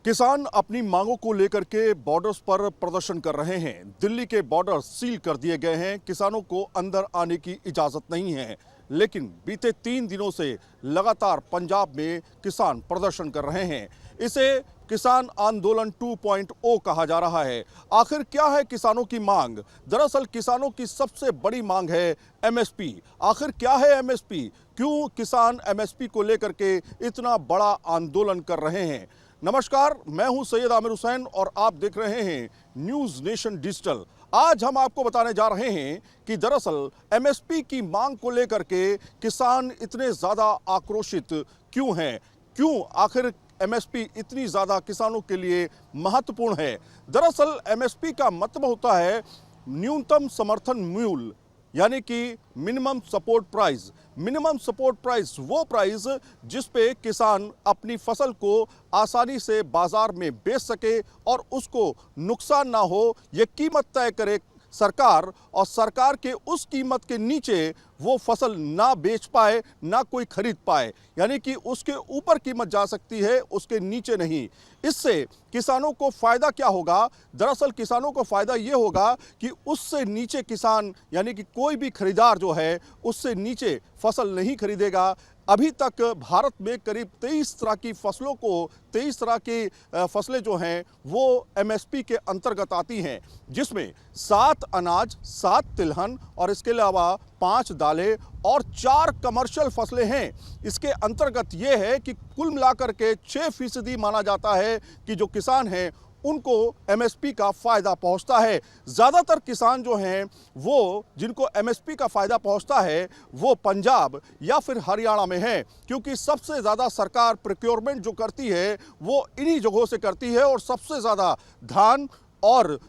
किसान अपनी मांगों को लेकर के बॉर्डर्स पर प्रदर्शन कर रहे हैं। दिल्ली के बॉर्डर सील कर दिए गए हैं, किसानों को अंदर आने की इजाजत नहीं है। लेकिन बीते 3 दिनों से लगातार पंजाब में किसान प्रदर्शन कर रहे हैं। इसे किसान आंदोलन 2.0 कहा जा रहा है। आखिर क्या है किसानों की मांग? दरअसल किसानों की सबसे बड़ी मांग है एमएसपी। आखिर क्या है एमएसपी? क्यों किसान एमएसपी को लेकर के इतना बड़ा आंदोलन कर रहे हैं? नमस्कार, मैं हूं सैयद आमिर हुसैन और आप देख रहे हैं न्यूज़ नेशन डिजिटल। आज हम आपको बताने जा रहे हैं कि दरअसल एमएसपी की मांग को लेकर के किसान इतने ज़्यादा आक्रोशित क्यों हैं, क्यों आखिर एमएसपी इतनी ज़्यादा किसानों के लिए महत्वपूर्ण है। दरअसल एमएसपी का मतलब होता है न्यूनतम समर्थन मूल्य, यानी कि minimum support price. Minimum support price वो प्राइस जिस पे किसान अपनी फसल को आसानी से बाजार में बेच सके और उसको नुकसान ना हो, ये कीमत तय करे सरकार, और सरकार के उस कीमत के नीचे वो फसल ना बेच पाए, ना कोई खरीद पाए। यानी कि उसके ऊपर कीमत जा सकती है, उसके नीचे नहीं। इससे किसानों को फ़ायदा क्या होगा? दरअसल किसानों को फ़ायदा ये होगा कि उससे नीचे किसान, यानी कि कोई भी खरीदार जो है उससे नीचे फसल नहीं खरीदेगा। अभी तक भारत में करीब 23 तरह की फसलों को 23 तरह की फसलें जो हैं वो एमएसपी के अंतर्गत आती हैं, जिसमें 7 अनाज, 7 तिलहन और इसके अलावा 5 दालें और 4 कमर्शियल फसलें हैं। इसके अंतर्गत ये है कि कुल मिलाकर के 6% माना जाता है कि जो किसान हैं उनको एमएसपी का फ़ायदा पहुंचता है। ज़्यादातर किसान जो हैं वो जिनको एमएसपी का फ़ायदा पहुंचता है वो पंजाब या फिर हरियाणा में है, क्योंकि सबसे ज़्यादा सरकार प्रोक्योरमेंट जो करती है वो इन्हीं जगहों से करती है और सबसे ज़्यादा धान और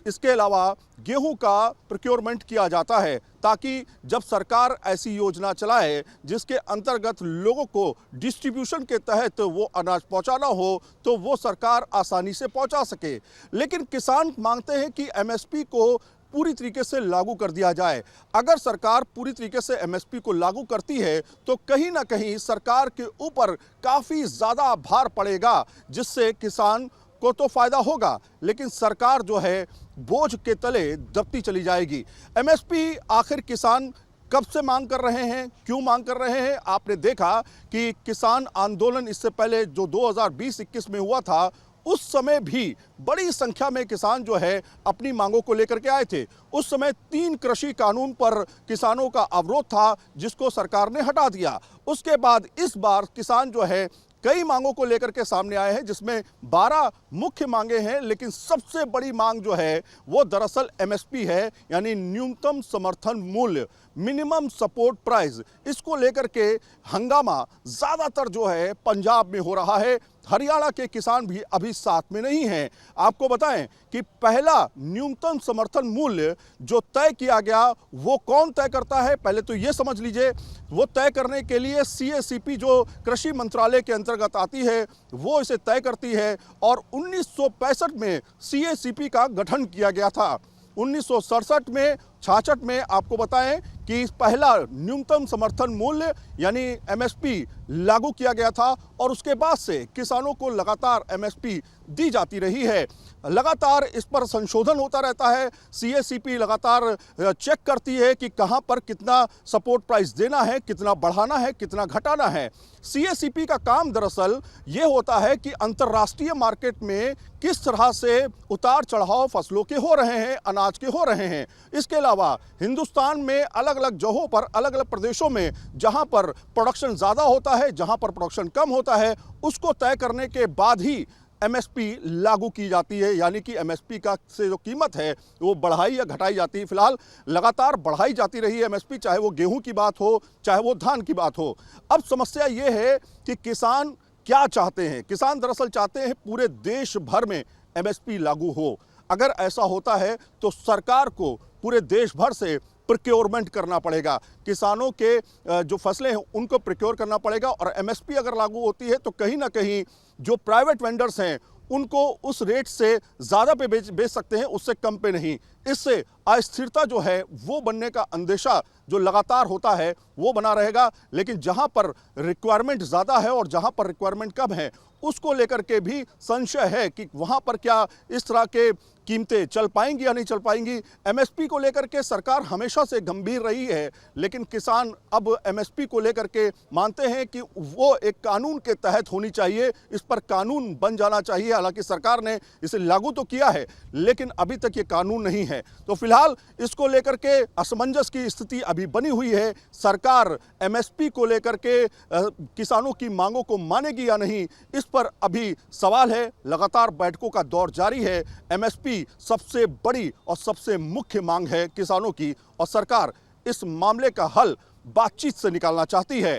इसके अलावा गेहूं का प्रोक्योरमेंट किया जाता है, ताकि जब सरकार ऐसी योजना चलाए जिसके अंतर्गत लोगों को डिस्ट्रीब्यूशन के तहत वो अनाज पहुंचाना हो तो वो सरकार आसानी से पहुंचा सके। लेकिन किसान मांगते हैं कि एमएसपी को पूरी तरीके से लागू कर दिया जाए। अगर सरकार पूरी तरीके से एमएसपी को लागू करती है तो कहीं ना कहीं सरकार के ऊपर काफ़ी ज़्यादा भार पड़ेगा, जिससे किसान को तो फायदा होगा, लेकिन सरकार जो है बोझ के तले दबती चली जाएगी। एमएसपी आखिर किसान कब से मांग कर रहे हैं, क्यों मांग कर रहे हैं? आपने देखा कि किसान आंदोलन इससे पहले जो 2020-21 में हुआ था, उस समय भी बड़ी संख्या में किसान जो है अपनी मांगों को लेकर के आए थे। उस समय 3 कृषि कानून पर किसानों का अवरोध था, जिसको सरकार ने हटा दिया। उसके बाद इस बार किसान जो है कई मांगों को लेकर के सामने आए हैं, जिसमें 12 मुख्य मांगे हैं, लेकिन सबसे बड़ी मांग जो है वो दरअसल एमएसपी है, यानी न्यूनतम समर्थन मूल्य, मिनिमम सपोर्ट प्राइस। इसको लेकर के हंगामा ज़्यादातर जो है पंजाब में हो रहा है। हरियाणा के किसान भी अभी साथ में नहीं हैं। आपको बताएं कि पहला न्यूनतम समर्थन मूल्य जो तय किया गया वो कौन तय करता है, पहले तो ये समझ लीजिए। वो तय करने के लिए सीएसीपी जो कृषि मंत्रालय के अंतर्गत आती है वो इसे तय करती है, और 1965 में सीएसीपी का गठन किया गया था। 1967 में 66 में आपको बताएं कि पहला न्यूनतम समर्थन मूल्य यानी एमएसपी लागू किया गया था, और उसके बाद से किसानों को लगातार एमएसपी दी जाती रही है। लगातार इस पर संशोधन होता रहता है। सीएसीपी लगातार चेक करती है कि कहां पर कितना सपोर्ट प्राइस देना है, कितना बढ़ाना है, कितना घटाना है। सीएसीपी का काम दरअसल ये होता है कि अंतर्राष्ट्रीय मार्केट में किस तरह से उतार चढ़ाव फसलों के हो रहे हैं, अनाज के हो रहे हैं। इसके अलावा हिंदुस्तान में अलग अलग जगहों पर, अलग अलग प्रदेशों में जहां पर प्रोडक्शन ज़्यादा होता है, जहां पर प्रोडक्शन कम होता है, उसको तय करने के बाद ही एमएसपी लागू की जाती है। यानी कि एमएसपी का से जो कीमत है वो बढ़ाई या घटाई जाती है। फिलहाल लगातार बढ़ाई जाती रही है एमएसपी, चाहे वो गेहूं की बात हो, चाहे वो धान की बात हो। अब समस्या ये है कि किसान क्या चाहते हैं। किसान दरअसल चाहते हैं पूरे देश भर में एमएसपी लागू हो। अगर ऐसा होता है तो सरकार को पूरे देश भर से प्रोक्योरमेंट करना पड़ेगा, किसानों के जो फसलें हैं उनको प्रोक्योर करना पड़ेगा, और एमएसपी अगर लागू होती है तो कहीं ना कहीं जो प्राइवेट वेंडर्स हैं उनको उस रेट से ज़्यादा पे बेच सकते हैं, उससे कम पे नहीं। इससे अस्थिरता जो है वो बनने का अंदेशा जो लगातार होता है वो बना रहेगा। लेकिन जहां पर रिक्वायरमेंट ज़्यादा है और जहां पर रिक्वायरमेंट कम है उसको लेकर के भी संशय है कि वहां पर क्या इस तरह के कीमतें चल पाएंगी या नहीं चल पाएंगी। एमएसपी को लेकर के सरकार हमेशा से गंभीर रही है, लेकिन किसान अब एमएसपी को लेकर के मानते हैं कि वो एक कानून के तहत होनी चाहिए, इस पर कानून बन जाना चाहिए। हालांकि सरकार ने इसे लागू तो किया है, लेकिन अभी तक ये कानून नहीं है। तो फिलहाल इसको लेकर के असमंजस की स्थिति अभी बनी हुई है। सरकार एमएसपी को लेकर के किसानों की मांगों को मानेगी या नहीं, इस पर अभी सवाल है। लगातार बैठकों का दौर जारी है। एमएसपी सबसे बड़ी और सबसे मुख्य मांग है किसानों की, और सरकार इस मामले का हल बातचीत से निकालना चाहती है।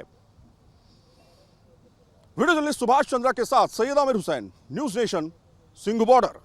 वीडियो जर्नलिस्ट सुभाष चंद्रा के साथ Syed Aamir Hussain, news nation, Singhu border.